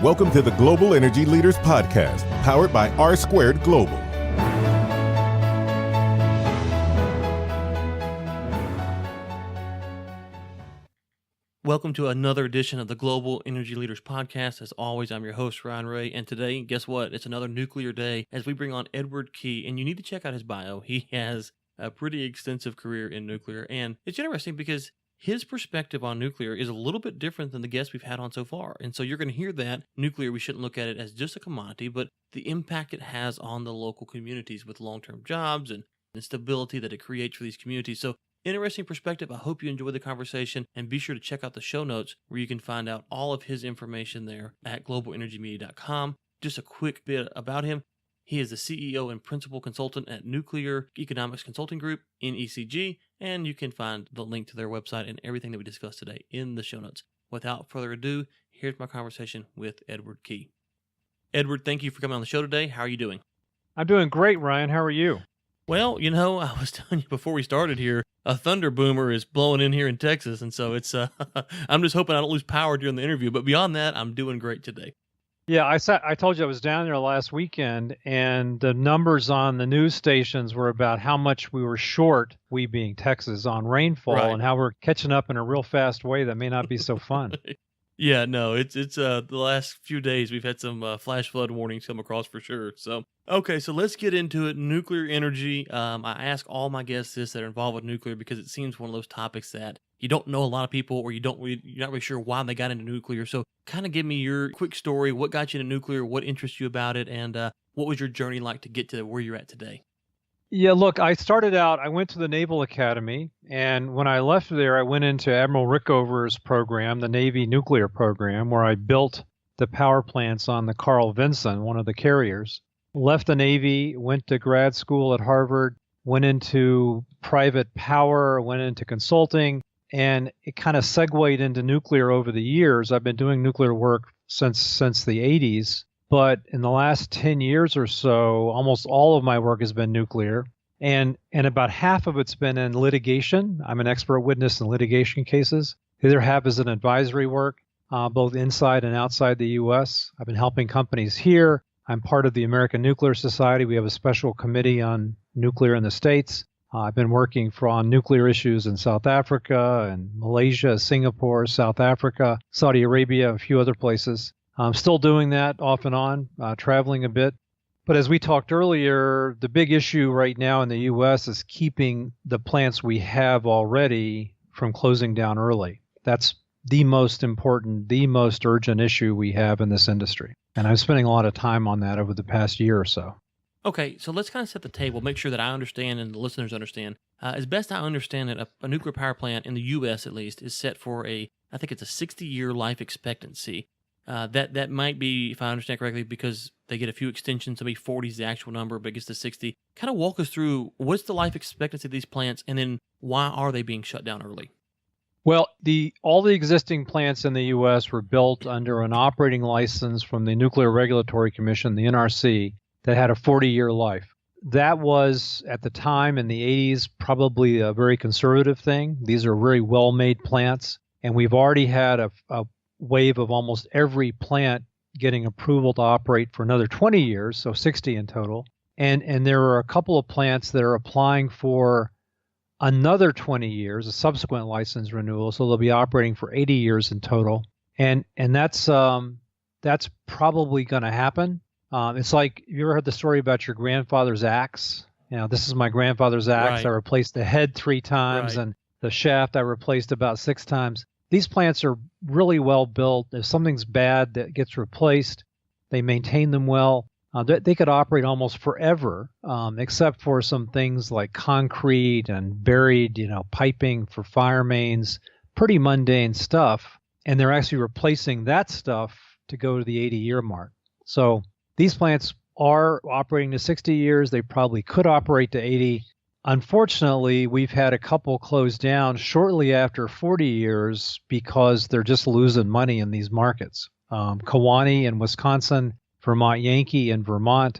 Welcome to the Global Energy Leaders Podcast, powered by R Squared Global. Welcome to another edition of the Global Energy Leaders Podcast. As always, I'm your host, Ryan Ray, and today, guess what? It's another nuclear day as we bring on Edward Kee, and you need to check out his bio. He has a pretty extensive career in nuclear, and it's interesting because his perspective on nuclear is a little bit different than the guests we've had on so far. And so you're going to hear that nuclear, we shouldn't look at it as just a commodity, but the impact it has on the local communities with long-term jobs and the stability that it creates for these communities. So interesting perspective. I hope you enjoy the conversation, and be sure to check out the show notes where you can find out all of his information there at globalenergymedia.com. Just a quick bit about him. He is the CEO and principal consultant at Nuclear Economics Consulting Group, NECG, and you can find the link to their website and everything that we discussed today in the show notes. Without further ado, here's my conversation with Edward Kee. Edward, thank you for coming on the show today. How are you doing? I'm doing great, Ryan. How are you? Well, you know, I was telling you before we started here, a thunder boomer is blowing in here in Texas, and so it's I'm just hoping I don't lose power during the interview, but beyond that, I'm doing great today. Yeah, I told you I was down there last weekend, and the numbers on the news stations were about how much we were short, we being Texas, on rainfall, Right. and how we're catching up in a real fast way that may not be so fun. Yeah, no, it's the last few days we've had some flash flood warnings come across for sure. So, okay, so let's get into it. Nuclear energy. I ask all my guests this that are involved with nuclear because it seems one of those topics that you don't know a lot of people, or you're not really sure why they got into nuclear. So, kind of give me your quick story. What got you into nuclear? What interests you about it? And what was your journey like to get to where you're at today? Yeah, look, I went to the Naval Academy, and when I left there, I went into Admiral Rickover's program, the Navy nuclear program, where I built the power plants on the Carl Vinson, one of the carriers. Left the Navy, went to grad school at Harvard, went into private power, went into consulting, and it kind of segued into nuclear over the years. I've been doing nuclear work since the 80s. But in the last 10 years or so, almost all of my work has been nuclear, and about half of it's been in litigation. I'm an expert witness in litigation cases. The other half is in advisory work, both inside and outside the U.S. I've been helping companies here. I'm part of the American Nuclear Society. We have a special committee on nuclear in the States. I've been working on nuclear issues in South Africa and Malaysia, Singapore, South Africa, Saudi Arabia, a few other places. I'm still doing that off and on, traveling a bit. But as we talked earlier, the big issue right now in the U.S. is keeping the plants we have already from closing down early. That's the most important, the most urgent issue we have in this industry. And I'm spending a lot of time on that over the past year or so. Okay, so let's kind of set the table, make sure that I understand and the listeners understand. As best I understand it, a nuclear power plant in the U.S. at least is set for I think it's a 60-year life expectancy. That might be, if I understand correctly, because they get a few extensions, maybe 40 is the actual number, but it gets to 60. Kind of walk us through what's the life expectancy of these plants, and then why are they being shut down early? Well, all the existing plants in the U.S. were built under an operating license from the Nuclear Regulatory Commission, the NRC, that had a 40-year life. That was, at the time in the 80s, probably a very conservative thing. These are very well-made plants, and we've already had a wave of almost every plant getting approval to operate for another 20 years, so 60 in total. And there are a couple of plants that are applying for another 20 years, a subsequent license renewal, so they'll be operating for 80 years in total. And that's probably going to happen. It's like, you ever heard the story about your grandfather's axe? You know, this is my grandfather's axe. Right. I replaced the head 3 times, Right. and the shaft I replaced about 6 times. These plants are really well built. If something's bad that gets replaced, they maintain them well. They could operate almost forever, except for some things like concrete and buried, piping for fire mains, pretty mundane stuff. And they're actually replacing that stuff to go to the 80-year mark. So these plants are operating to 60 years. They probably could operate to 80. Unfortunately, we've had a couple close down shortly after 40 years because they're just losing money in these markets. Kewanee in Wisconsin, Vermont Yankee in Vermont,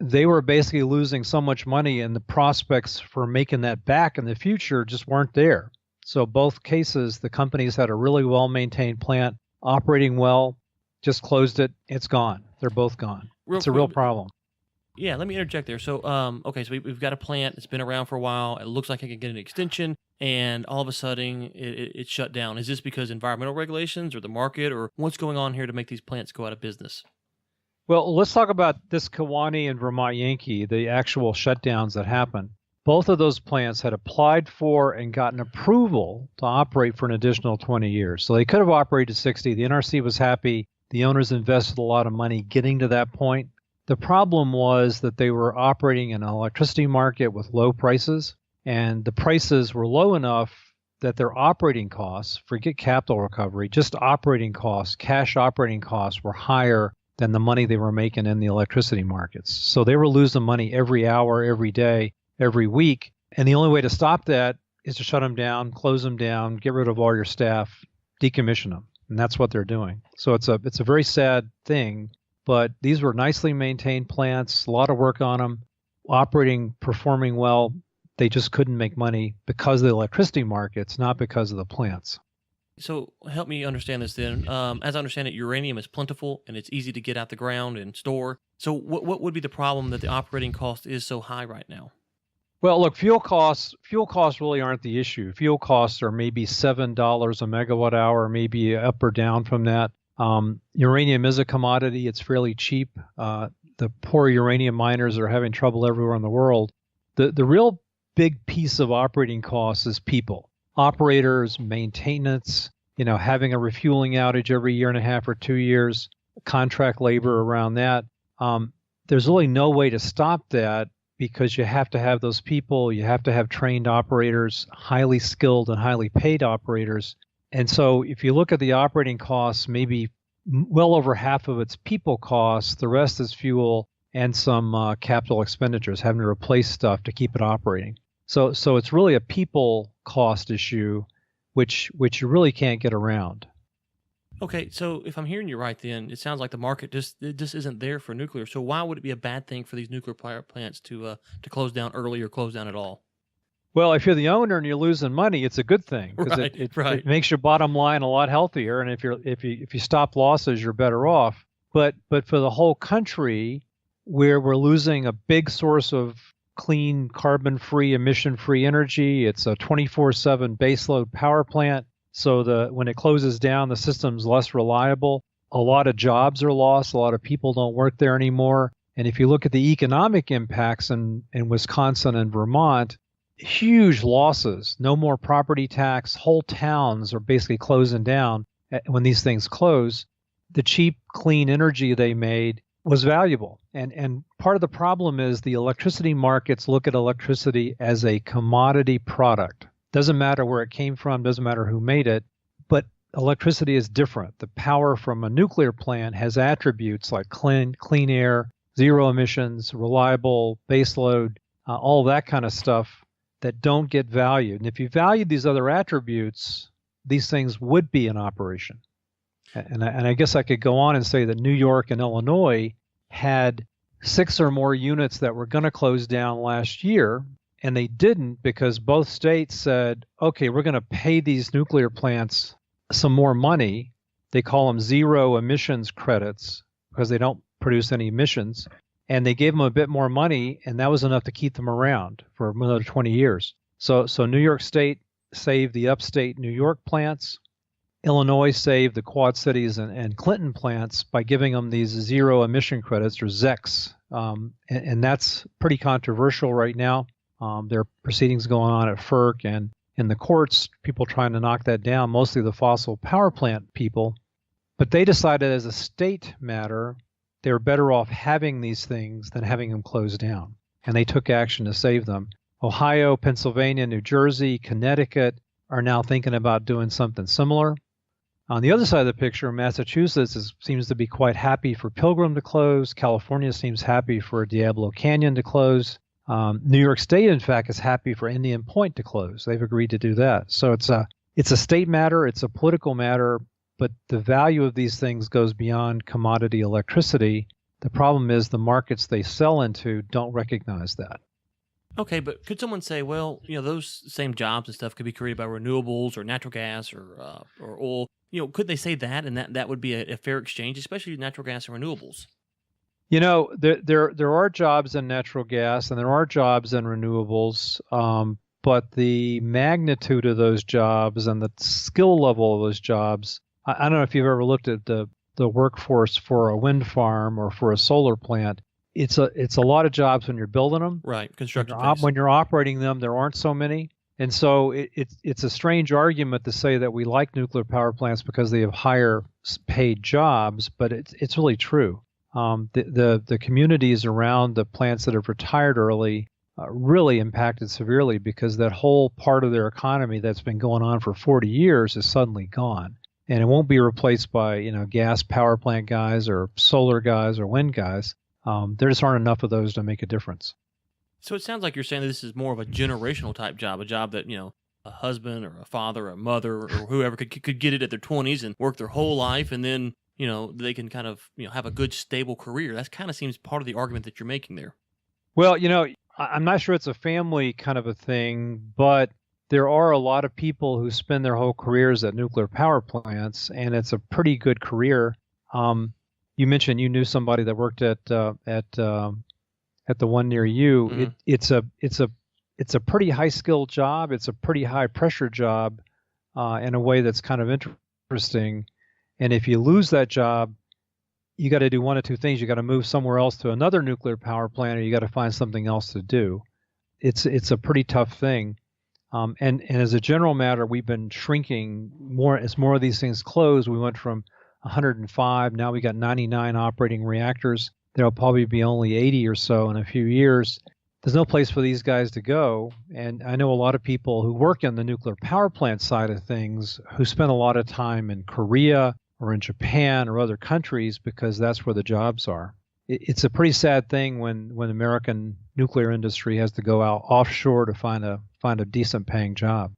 they were basically losing so much money, and the prospects for making that back in the future just weren't there. So both cases, the companies had a really well-maintained plant operating well. just closed it. It's gone. They're both gone. It's a real problem. Yeah, let me interject there. So, okay, so we've got a plant. It's been around for a while. It looks like it can get an extension, and all of a sudden it shut down. Is this because environmental regulations or the market, or what's going on here to make these plants go out of business? Well, let's talk about this Kewanee and Vermont Yankee, the actual shutdowns that happened. Both of those plants had applied for and gotten approval to operate for an additional 20 years. So they could have operated 60. The NRC was happy. The owners invested a lot of money getting to that point. The problem was that they were operating in an electricity market with low prices, and the prices were low enough that their operating costs, forget capital recovery, just operating costs, cash operating costs were higher than the money they were making in the electricity markets. So they were losing money every hour, every day, every week. And the only way to stop that is to shut them down, close them down, get rid of all your staff, decommission them. And that's what they're doing. So it's a very sad thing. But these were nicely maintained plants, a lot of work on them, operating, performing well. They just couldn't make money because of the electricity markets, not because of the plants. So help me understand this then. As I understand it, uranium is plentiful and it's easy to get out the ground and store. So what would be the problem that the operating cost is so high right now? Well, look, fuel costs really aren't the issue. Fuel costs are maybe $7 a megawatt hour, maybe up or down from that. Uranium is a commodity. It's fairly cheap. The poor uranium miners are having trouble everywhere in the world. The real big piece of operating costs is people, operators, maintenance, having a refueling outage every year and a half or 2 years, contract labor around that. There's really no way to stop that because you have to have those people. You have to have trained operators, highly skilled and highly paid operators. And so if you look at the operating costs, maybe well over half of it's people costs, the rest is fuel and some capital expenditures, having to replace stuff to keep it operating. So it's really a people cost issue, which you really can't get around. Okay, so if I'm hearing you right, then it sounds like the market just isn't there for nuclear. So why would it be a bad thing for these nuclear power plants to close down early or close down at all? Well, if you're the owner and you're losing money, it's a good thing because it makes your bottom line a lot healthier. And if you stop losses, you're better off. But for the whole country, where we're losing a big source of clean, carbon-free, emission-free energy, it's a 24/7 baseload power plant. So when it closes down, the system's less reliable. A lot of jobs are lost. A lot of people don't work there anymore. And if you look at the economic impacts in Wisconsin and Vermont, huge losses, no more property tax, whole towns are basically closing down when these things close. The cheap, clean energy they made was valuable. And part of the problem is the electricity markets look at electricity as a commodity product. Doesn't matter where it came from, doesn't matter who made it, but electricity is different. The power from a nuclear plant has attributes like clean air, zero emissions, reliable, baseload, all that kind of stuff that don't get valued. And if you valued these other attributes, these things would be in operation. And I guess I could go on and say that New York and Illinois had 6 or more units that were going to close down last year, and they didn't because both states said, okay, we're going to pay these nuclear plants some more money. They call them zero emissions credits because they don't produce any emissions. And they gave them a bit more money, and that was enough to keep them around for another 20 years. So New York State saved the upstate New York plants. Illinois saved the Quad Cities and Clinton plants by giving them these zero emission credits, or ZECs. And that's pretty controversial right now. There are proceedings going on at FERC and in the courts, people trying to knock that down, mostly the fossil power plant people. But they decided as a state matter, they were better off having these things than having them closed down. And they took action to save them. Ohio, Pennsylvania, New Jersey, Connecticut are now thinking about doing something similar. On the other side of the picture, Massachusetts seems to be quite happy for Pilgrim to close. California seems happy for Diablo Canyon to close. New York State, in fact, is happy for Indian Point to close. They've agreed to do that. So it's a state matter. It's a political matter. But the value of these things goes beyond commodity electricity. The problem is the markets they sell into don't recognize that. Okay, but could someone say, well, those same jobs and stuff could be created by renewables or natural gas or oil? Could they say that, and that would be a fair exchange, especially natural gas and renewables? There are jobs in natural gas and there are jobs in renewables, but the magnitude of those jobs and the skill level of those jobs, I don't know if you've ever looked at the workforce for a wind farm or for a solar plant. It's a lot of jobs when you're building them. Right, construction when you're operating them, there aren't so many. And so it's a strange argument to say that we like nuclear power plants because they have higher paid jobs, but it's really true. The communities around the plants that have retired early really impacted severely because that whole part of their economy that's been going on for 40 years is suddenly gone. And it won't be replaced by gas power plant guys or solar guys or wind guys. There just aren't enough of those to make a difference. So it sounds like you're saying that this is more of a generational type job, a job that, a husband or a father or a mother or whoever could get it at their 20s and work their whole life, and then, they can kind of, have a good, stable career. That kind of seems part of the argument that you're making there. Well, I'm not sure it's a family kind of a thing, but there are a lot of people who spend their whole careers at nuclear power plants, and it's a pretty good career. You mentioned you knew somebody that worked at the one near you. Mm-hmm. It's a pretty high skilled job. It's a pretty high pressure job in a way that's kind of interesting. And if you lose that job, you got to do one of two things. You got to move somewhere else to another nuclear power plant, or you got to find something else to do. It's a pretty tough thing. And as a general matter, we've been shrinking more as more of these things close. We went from 105, now we got 99 operating reactors. There'll probably be only 80 or so in a few years. There's no place for these guys to go. And I know a lot of people who work in the nuclear power plant side of things who spend a lot of time in Korea or in Japan or other countries because that's where the jobs are. It's a pretty sad thing when the American nuclear industry has to go out offshore to find a decent paying job.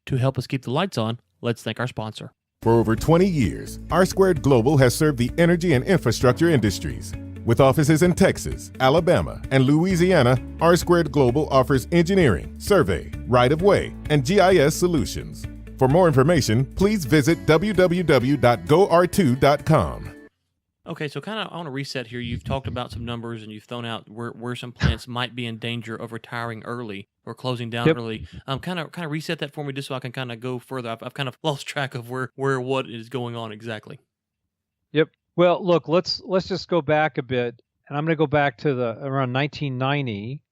To help us keep the lights on, let's thank our sponsor. For over 20 years, R Squared Global has served the energy and infrastructure industries. With offices in Texas, Alabama, and Louisiana, R Squared Global offers engineering, survey, right-of-way, and GIS solutions. For more information, please visit www.gor2.com. Okay, so I want to reset here. You've talked about some numbers and you've thrown out where some plants might be in danger of retiring early or closing down early. Kind of reset that for me just so I can kind of go further. I've kind of lost track of where what is going on exactly. Yep. Well, look, let's just go back a bit, and I'm going to go back to around 1990.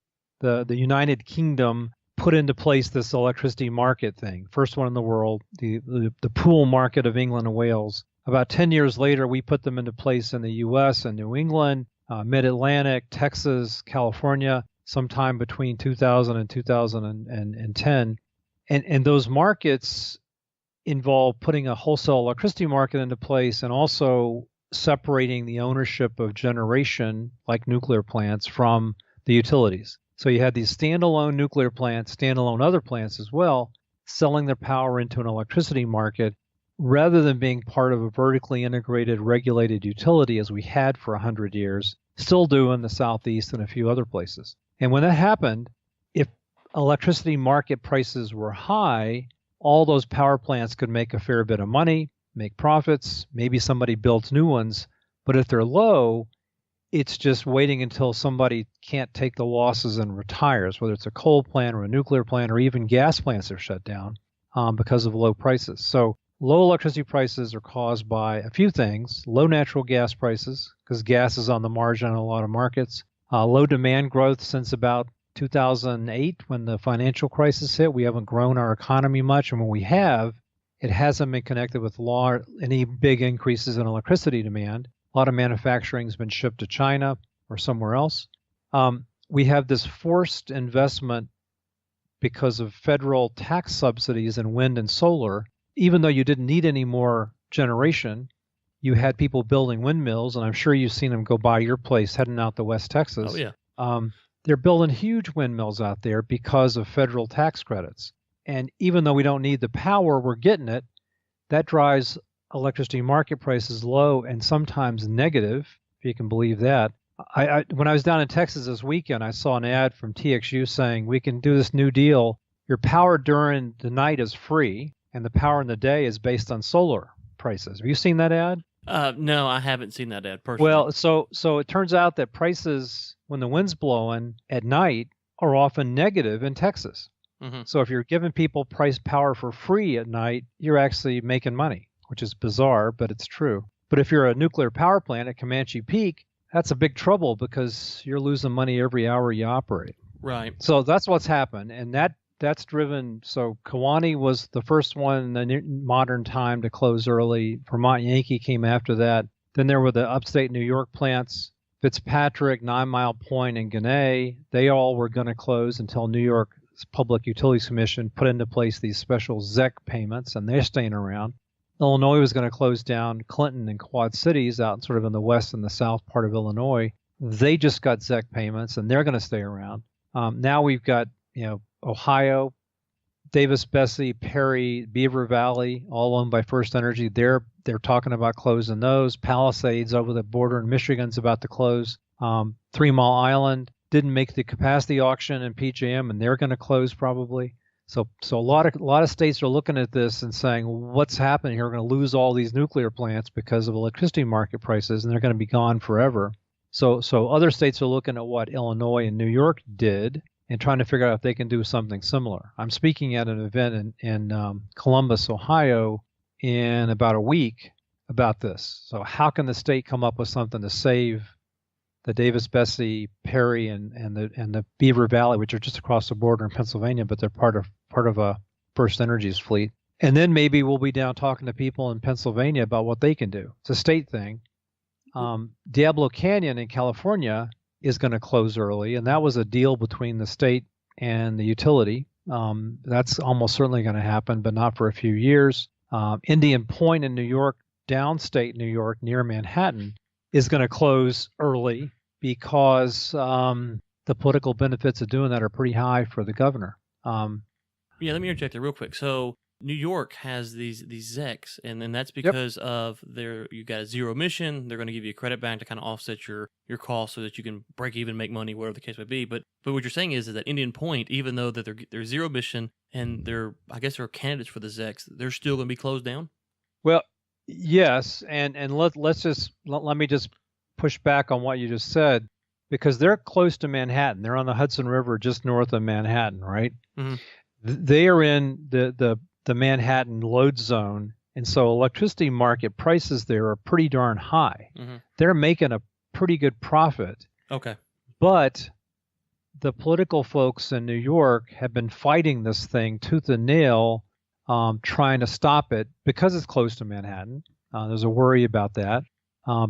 The United Kingdom put into place this electricity market thing, first one in the world, the pool market of England and Wales. About 10 years later, we put them into place in the U.S. and New England, Mid-Atlantic, Texas, California, sometime between 2000 and 2010. And those markets involve putting a wholesale electricity market into place and also separating the ownership of generation, like nuclear plants, from the utilities. So you had these standalone nuclear plants, standalone other plants as well, selling their power into an electricity market, rather than being part of a vertically integrated, regulated utility as we had for 100 years, still do in the Southeast and a few other places. And when that happened, if electricity market prices were high, all those power plants could make a fair bit of money, make profits, maybe somebody builds new ones. But if they're low, it's just waiting until somebody can't take the losses and retires, whether it's a coal plant or a nuclear plant or even gas plants are shut down because of low prices. So low electricity prices are caused by a few things: low natural gas prices, because gas is on the margin in a lot of markets, low demand growth since about 2008 when the financial crisis hit. We haven't grown our economy much, and when we have, it hasn't been connected with any big increases in electricity demand. A lot of manufacturing has been shipped to China or somewhere else. We have this forced investment because of federal tax subsidies in wind and solar. Even though you didn't need any more generation, you had people building windmills, and I'm sure you've seen them go by your place heading out to West Texas. Oh, yeah. They're building huge windmills out there because of federal tax credits. And even though we don't need the power, we're getting it. That drives electricity market prices low and sometimes negative, if you can believe that. When I was down in Texas this weekend, I saw an ad from TXU saying, we can do this new deal. Your power during the night is free, and the power in the day is based on solar prices. Have you seen that ad? No, I haven't seen that ad personally. Well, so it turns out that prices when the wind's blowing at night are often negative in Texas. Mhm. So if you're giving people price power for free at night, you're actually making money, which is bizarre, but it's true. But if you're a nuclear power plant at Comanche Peak, that's a big trouble because you're losing money every hour you operate. Right. So that's what's happened, and that's driven. So Kewanee was the first one in the modern time to close early. Vermont Yankee came after that. Then there were the upstate New York plants, Fitzpatrick, 9 Mile Point, and Kewanee. They all were going to close until New York's Public Utilities Commission put into place these special ZEC payments, and they're staying around. Illinois was going to close down Clinton and Quad Cities out sort of in the west and the south part of Illinois. They just got ZEC payments, and they're going to stay around. Now we've got, Ohio, Davis, Bessie, Perry, Beaver Valley, all owned by First Energy. They're talking about closing those. Palisades over the border in Michigan's about to close. 3 Mile Island didn't make the capacity auction in PJM, and they're going to close probably. So a lot of states are looking at this and saying, what's happening here? We're going to lose all these nuclear plants because of electricity market prices, and they're going to be gone forever. So other states are looking at what Illinois and New York did and trying to figure out if they can do something similar. I'm speaking at an event in Columbus, Ohio, in about a week about this. So how can the state come up with something to save the Davis, Bessie, Perry, and the Beaver Valley, which are just across the border in Pennsylvania, but they're part of a First Energy's fleet. And then maybe we'll be down talking to people in Pennsylvania about what they can do. It's a state thing. Diablo Canyon in California is going to close early, and that was a deal between the state and the utility. That's almost certainly going to happen, but not for a few years. Indian Point in New York, downstate New York, near Manhattan, is going to close early because the political benefits of doing that are pretty high for the governor. Yeah, let me interject there real quick. So New York has these ZECs, and that's because of you got a zero emission. They're going to give you a credit back to kind of offset your costs so that you can break even, make money, whatever the case may be. But what you're saying is that Indian Point, even though that they're zero emission and they're candidates for the ZECs, they're still going to be closed down. Well, yes, and let me just push back on what you just said, because they're close to Manhattan. They're on the Hudson River, just north of Manhattan, right? Mm-hmm. They are in the Manhattan load zone, and so electricity market prices there are pretty darn high. Mm-hmm. They're making a pretty good profit. Okay. But the political folks in New York have been fighting this thing tooth and nail, trying to stop it because it's close to Manhattan. There's a worry about that.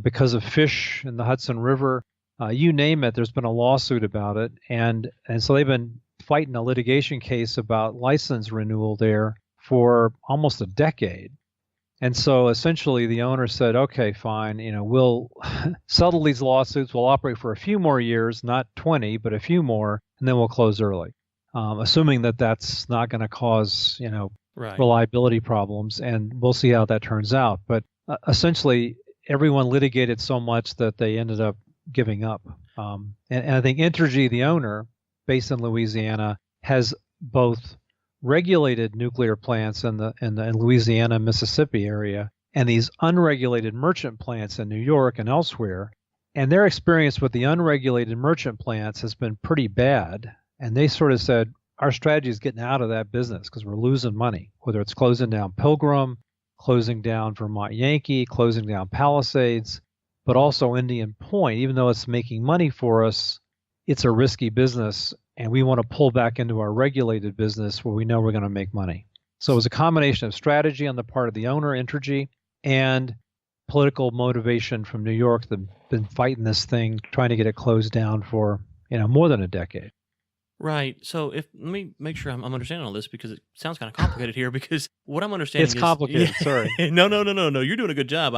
Because of fish in the Hudson River, you name it, there's been a lawsuit about it. And so they've been fighting a litigation case about license renewal there for almost a decade. And so essentially the owner said, okay, fine, we'll settle these lawsuits. We'll operate for a few more years, not 20, but a few more, and then we'll close early, assuming that that's not going to cause, reliability problems. And we'll see how that turns out. But essentially, everyone litigated so much that they ended up giving up. And I think Entergy, the owner, based in Louisiana, has both regulated nuclear plants in the Louisiana, Mississippi area, and these unregulated merchant plants in New York and elsewhere. And their experience with the unregulated merchant plants has been pretty bad. And they sort of said, our strategy is getting out of that business because we're losing money, whether it's closing down Pilgrim, closing down Vermont Yankee, closing down Palisades, but also Indian Point. Even though it's making money for us, it's a risky business, and we want to pull back into our regulated business where we know we're going to make money. So it was a combination of strategy on the part of the owner, Entergy, and political motivation from New York that have been fighting this thing, trying to get it closed down for more than a decade. Right. So let me make sure I'm understanding all this, because it sounds kind of complicated here. Because what I'm understanding it's complicated. Yeah, sorry. No. You're doing a good job.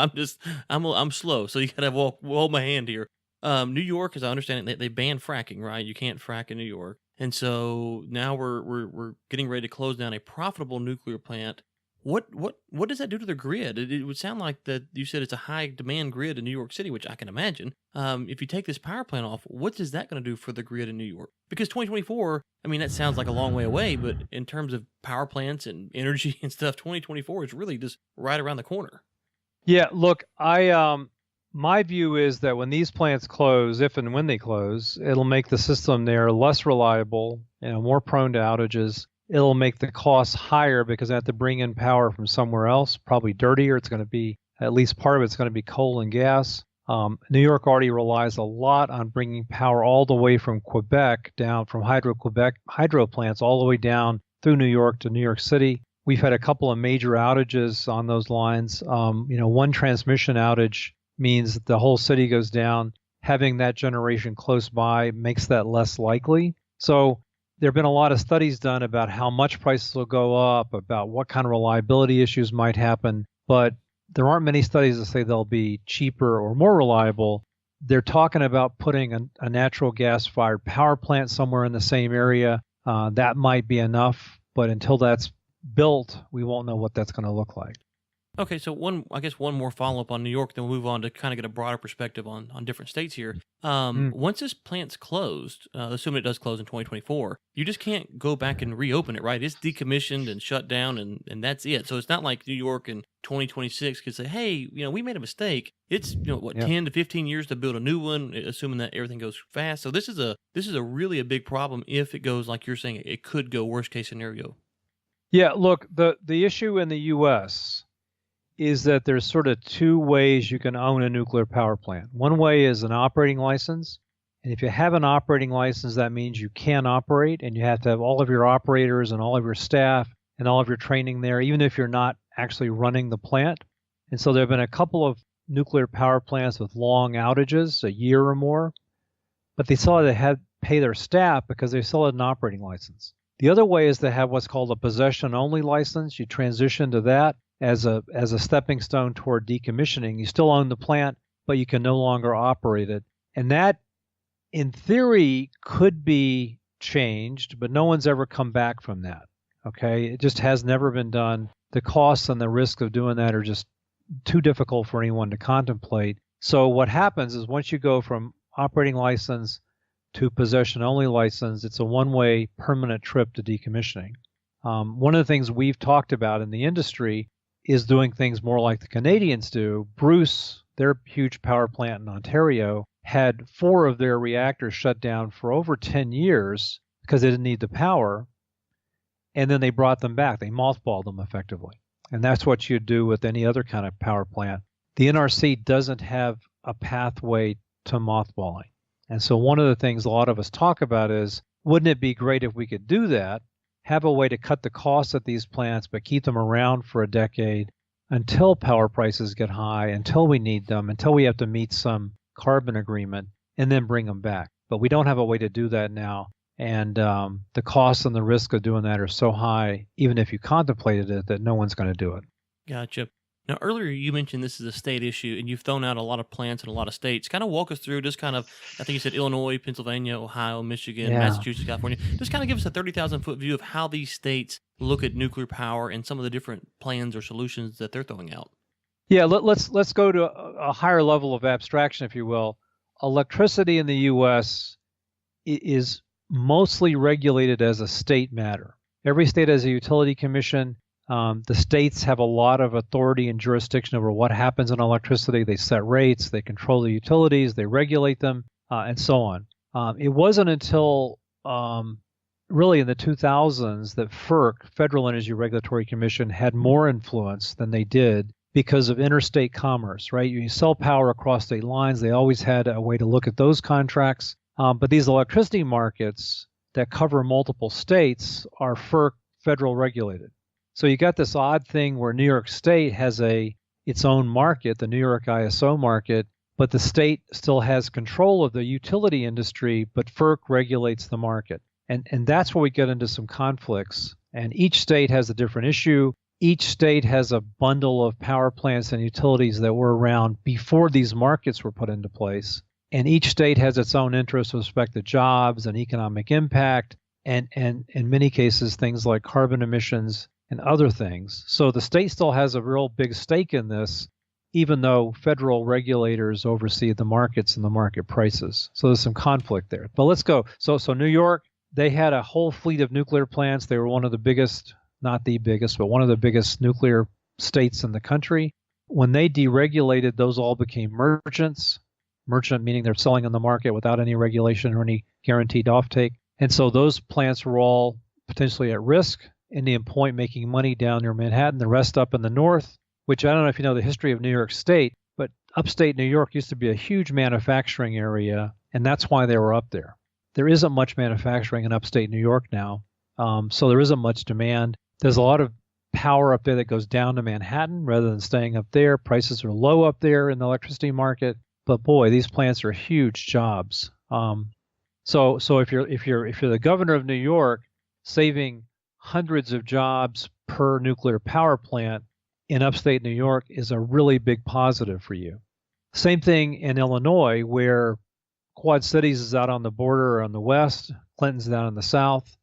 I'm slow. So you gotta hold my hand here. New York, as I understand it, they banned fracking. Right. You can't frack in New York, and so now we're getting ready to close down a profitable nuclear plant. What does that do to the grid? It would sound like that you said it's a high demand grid in New York City, which I can imagine. If you take this power plant off, what is that going to do for the grid in New York? Because 2024, I mean, that sounds like a long way away, but in terms of power plants and energy and stuff, 2024 is really just right around the corner. Yeah, look, my view is that when these plants close, if and when they close, it'll make the system there less reliable and more prone to outages. It'll make the costs higher because I have to bring in power from somewhere else, probably dirtier. It's going to be, at least part of it's going to be coal and gas. New York already relies a lot on bringing power all the way from Quebec down, from Hydro-Quebec hydro plants all the way down through New York to New York City. We've had a couple of major outages on those lines. One transmission outage means that the whole city goes down. Having that generation close by makes that less likely. So there have been a lot of studies done about how much prices will go up, about what kind of reliability issues might happen, but there aren't many studies that say they'll be cheaper or more reliable. They're talking about putting a natural gas-fired power plant somewhere in the same area. That might be enough, but until that's built, we won't know what that's going to look like. Okay, so one more follow-up on New York, then we'll move on to kind of get a broader perspective on different states here. Once this plant's closed, assuming it does close in 2024, you just can't go back and reopen it, right? It's decommissioned and shut down, and that's it. So it's not like New York in 2026 could say, hey, we made a mistake. It's 10 to 15 years to build a new one, assuming that everything goes fast. So this is a really a big problem if it goes like you're saying. It could go worst case scenario. Yeah, look, the issue in the U.S. is that there's sort of two ways you can own a nuclear power plant. One way is an operating license. And if you have an operating license, that means you can operate, and you have to have all of your operators and all of your staff and all of your training there, even if you're not actually running the plant. And so there have been a couple of nuclear power plants with long outages, a year or more, but they still had to pay their staff because they still had an operating license. The other way is to have what's called a possession-only license. You transition to that as a stepping stone toward decommissioning. You still own the plant, but you can no longer operate it. And that, in theory, could be changed, but no one's ever come back from that. Okay? It just has never been done. The costs and the risk of doing that are just too difficult for anyone to contemplate. So what happens is once you go from operating license to possession-only license, it's a one-way permanent trip to decommissioning. One of the things we've talked about in the industry is doing things more like the Canadians do. Bruce, their huge power plant in Ontario, had 4 of their reactors shut down for over 10 years because they didn't need the power, and then they brought them back. They mothballed them effectively. And that's what you'd do with any other kind of power plant. The NRC doesn't have a pathway to mothballing. And so one of the things a lot of us talk about is, wouldn't it be great if we could do that, have a way to cut the costs at these plants, but keep them around for a decade until power prices get high, until we need them, until we have to meet some carbon agreement, and then bring them back. But we don't have a way to do that now. And the costs and the risk of doing that are so high, even if you contemplated it, that no one's going to do it. Gotcha. Now, earlier you mentioned this is a state issue, and you've thrown out a lot of plants in a lot of states. Kind of walk us through just kind of, I think you said Illinois, Pennsylvania, Ohio, Michigan, Massachusetts, California. Just kind of give us a 30,000-foot view of how these states look at nuclear power and some of the different plans or solutions that they're throwing out. Yeah, let's go to a higher level of abstraction, if you will. Electricity in the U.S. is mostly regulated as a state matter. Every state has a utility commission. The states have a lot of authority and jurisdiction over what happens in electricity. They set rates, they control the utilities, they regulate them, and so on. It wasn't until really in the 2000s that FERC, Federal Energy Regulatory Commission, had more influence than they did because of interstate commerce, right? You sell power across state lines. They always had a way to look at those contracts. But these electricity markets that cover multiple states are FERC federal regulated. So you got this odd thing where New York State has its own market, the New York ISO market, but the state still has control of the utility industry, but FERC regulates the market. And that's where we get into some conflicts. And each state has a different issue. Each state has a bundle of power plants and utilities that were around before these markets were put into place. And each state has its own interests with respect to jobs and economic impact, and in many cases, things like carbon emissions and other things. So the state still has a real big stake in this, even though federal regulators oversee the markets and the market prices. So there's some conflict there. But let's go. So New York, they had a whole fleet of nuclear plants. They were one of the biggest, not the biggest, but one of the biggest nuclear states in the country. When they deregulated, those all became merchants. Merchant meaning they're selling on the market without any regulation or any guaranteed offtake. And so those plants were all potentially at risk. Indian Point making money down near Manhattan, the rest up in the north, which I don't know if you know the history of New York State, but upstate New York used to be a huge manufacturing area, and that's why they were up there. There isn't much manufacturing in upstate New York now, so there isn't much demand. There's a lot of power up there that goes down to Manhattan rather than staying up there. Prices are low up there in the electricity market, but boy, these plants are huge jobs. So if you're the governor of New York, saving hundreds of jobs per nuclear power plant in upstate New York is a really big positive for you. Same thing in Illinois, where Quad Cities is out on the border on the west, Clinton's down in the south.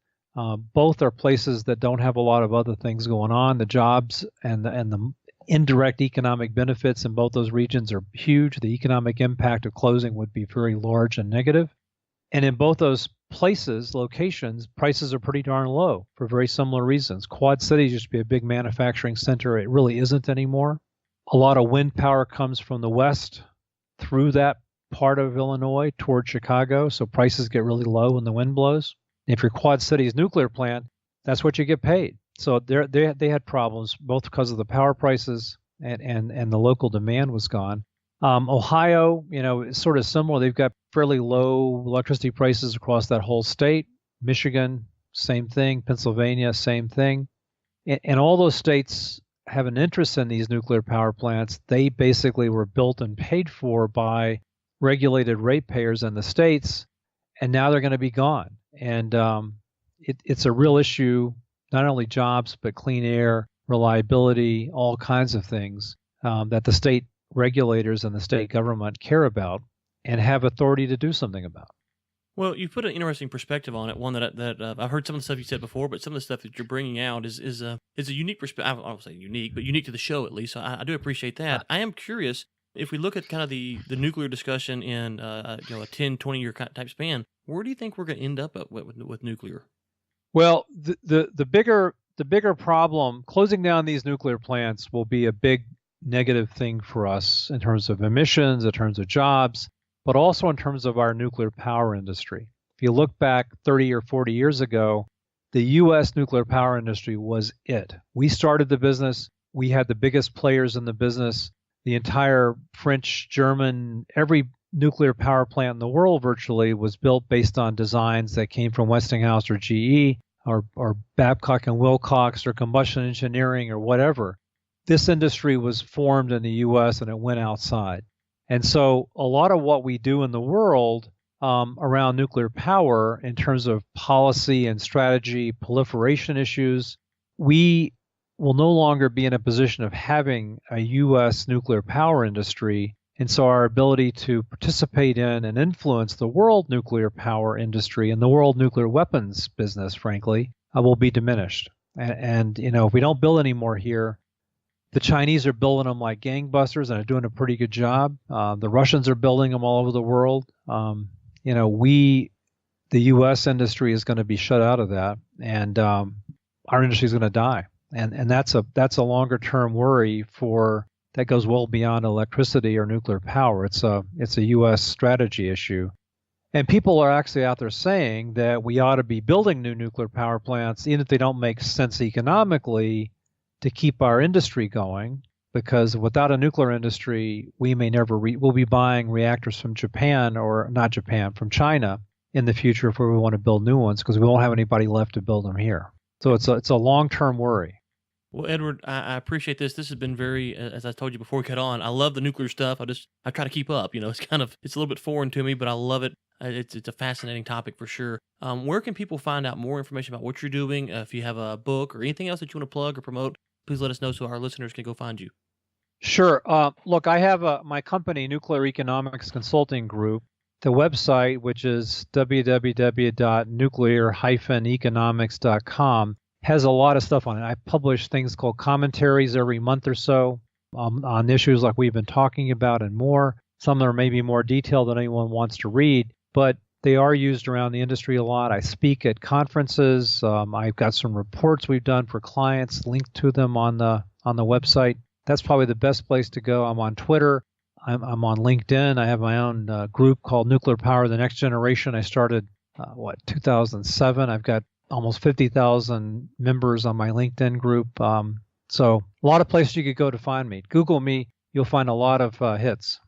Both are places that don't have a lot of other things going on. The jobs and the indirect economic benefits in both those regions are huge. The economic impact of closing would be very large and negative. And in both those places, locations, prices are pretty darn low for very similar reasons. Quad Cities used to be a big manufacturing center. It really isn't anymore. A lot of wind power comes from the west through that part of Illinois toward Chicago, so prices get really low when the wind blows. If you're Quad Cities nuclear plant, that's what you get paid. So they had problems both because of the power prices and the local demand was gone. Ohio, is sort of similar. They've got fairly low electricity prices across that whole state. Michigan, same thing. Pennsylvania, same thing. And all those states have an interest in these nuclear power plants. They basically were built and paid for by regulated ratepayers in the states, and now they're going to be gone. And it's a real issue, not only jobs, but clean air, reliability, all kinds of things that the state regulators and the state government care about and have authority to do something about. Well, you put an interesting perspective on it. One that I've heard some of the stuff you said before, but some of the stuff that you're bringing out is a unique perspective. I won't say unique, but unique to the show at least. So I do appreciate that. I am curious if we look at kind of the nuclear discussion in a 10, 20-year type span. Where do you think we're going to end up with nuclear? Well, the bigger problem, closing down these nuclear plants will be a big negative thing for us in terms of emissions, in terms of jobs, but also in terms of our nuclear power industry. If you look back 30 or 40 years ago, the U.S. nuclear power industry was it. We started the business. We had the biggest players in the business. The entire French, German, every nuclear power plant in the world virtually was built based on designs that came from Westinghouse or GE or Babcock and Wilcox or combustion engineering or whatever. This industry was formed in the U.S. and it went outside. And so a lot of what we do in the world around nuclear power in terms of policy and strategy, proliferation issues, we will no longer be in a position of having a U.S. nuclear power industry. And so our ability to participate in and influence the world nuclear power industry and the world nuclear weapons business, frankly, will be diminished. And if we don't build any more here, the Chinese are building them like gangbusters and are doing a pretty good job. The Russians are building them all over the world. The U.S. industry is going to be shut out of that, and our industry is going to die. And that's a longer term worry that goes well beyond electricity or nuclear power. It's a U.S. strategy issue. And people are actually out there saying that we ought to be building new nuclear power plants, even if they don't make sense economically, to keep our industry going, because without a nuclear industry, we may never we'll be buying reactors from Japan or not Japan, from China in the future if we want to build new ones, because we won't have anybody left to build them here. So it's a long-term worry. Well, Edward, I appreciate this. This has been very, as I told you before we got on, I love the nuclear stuff. I try to keep up. It's a little bit foreign to me, but I love it. It's a fascinating topic for sure. Where can people find out more information about what you're doing? If you have a book or anything else that you want to plug or promote, please let us know so our listeners can go find you. Sure. Look, I have my company, Nuclear Economics Consulting Group. The website, which is www.nuclear-economics.com, has a lot of stuff on it. I publish things called commentaries every month or so on issues like we've been talking about and more. Some are maybe more detailed than anyone wants to read, but they are used around the industry a lot. I speak at conferences. I've got some reports we've done for clients linked to them on the website. that's probably the best place to go. I'm on Twitter. I'm on LinkedIn. I have my own group called Nuclear Power: The Next Generation. I started, 2007. I've got almost 50,000 members on my LinkedIn group. So a lot of places you could go to find me. Google me. You'll find a lot of hits.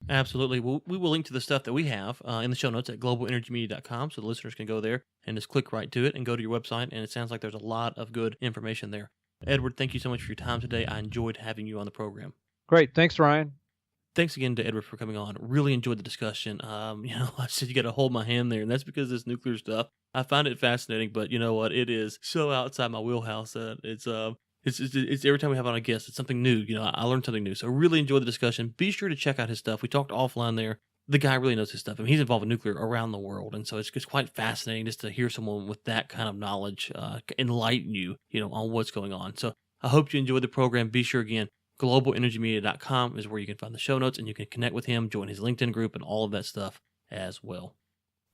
Absolutely. We will link to the stuff that we have in the show notes at globalenergymedia.com, so the listeners can go there and just click right to it and go to your website, and it sounds like there's a lot of good information there. Edward, thank you so much for your time today. I enjoyed having you on the program. Great. Thanks, Ryan. Thanks again to Edward for coming on. Really enjoyed the discussion. I said you got to hold my hand there, and that's because this nuclear stuff, I find it fascinating, but you know what? It is so outside my wheelhouse that it's every time we have on a guest, it's something new. I learned something new. So really enjoyed the discussion. Be sure to check out his stuff. We talked offline there. The guy really knows his stuff. I mean, he's involved in nuclear around the world, and so it's quite fascinating just to hear someone with that kind of knowledge enlighten you, on what's going on. So I hope you enjoyed the program. Be sure again, globalenergymedia.com is where you can find the show notes, and you can connect with him, join his LinkedIn group, and all of that stuff as well.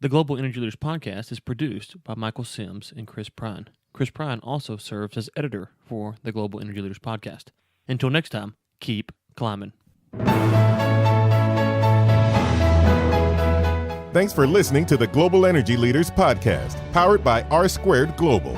The Global Energy Leaders podcast is produced by Michael Sims and Chris Prine. Chris Prine also serves as editor for the Global Energy Leaders podcast. Until next time, keep climbing. Thanks for listening to the Global Energy Leaders podcast, powered by R Squared Global.